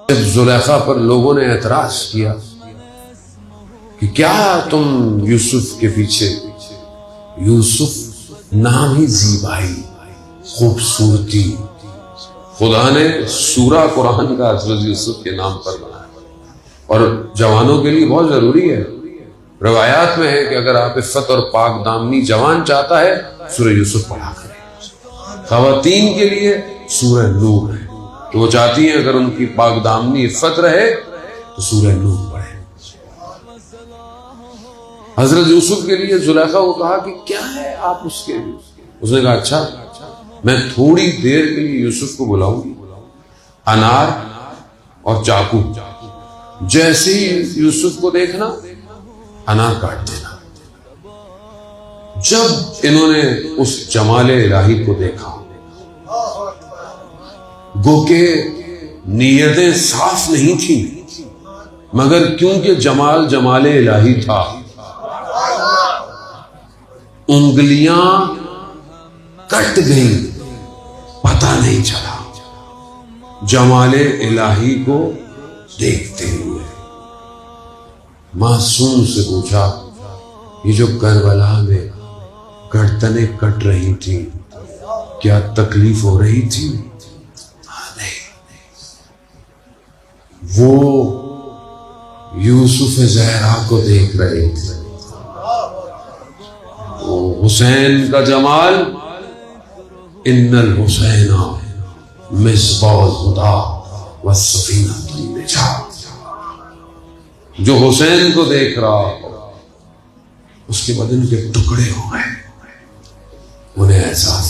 جب زلیخا پر لوگوں نے اعتراض کیا کہ کیا تم یوسف کے پیچھے، یوسف نام ہی زیبائی، خوبصورتی، خدا نے سورہ قرآن کا حضرت یوسف کے نام پر بنایا، اور جوانوں کے لیے بہت ضروری ہے۔ روایات میں ہے کہ اگر آپ عفت اور پاک دامنی جوان چاہتا ہے سورہ یوسف پڑھا کریں۔ خواتین کے لیے سورہ نور ہے کہ وہ چاہتی ہیں اگر ان کی پاک دامنی عفت رہے تو سورہ نور پڑھیں۔ حضرت یوسف کے لیے زلیخا کو کہا کہ کیا ہے آپ اس کے لیے؟ اس نے کہا اچھا میں تھوڑی دیر کے لیے یوسف کو بلاؤں گی، انار اور چاقو، جیسے ہی یوسف کو دیکھنا انار کاٹ دینا۔ جب انہوں نے اس جمال الہی کو دیکھا، گو کہ نیتیں صاف نہیں تھیں، مگر کیونکہ جمال جمال الہی تھا، انگلیاں کٹ گئیں، پتہ نہیں چلا جمال الہی کو دیکھتے ہوئے۔ معصوم سے پوچھا یہ جو کربلا میں گردنیں کٹ رہی تھی کیا تکلیف ہو رہی تھی؟ نہیں، وہ یوسف زہرا کو دیکھ رہے تھے۔ وہ حسین کا جمال، ان الحسین مصباح الہدی والسفینۃ النجاۃ، جو حسین کو دیکھ رہا اس کے بدن کے ٹکڑے ہو گئے، انہیں احساس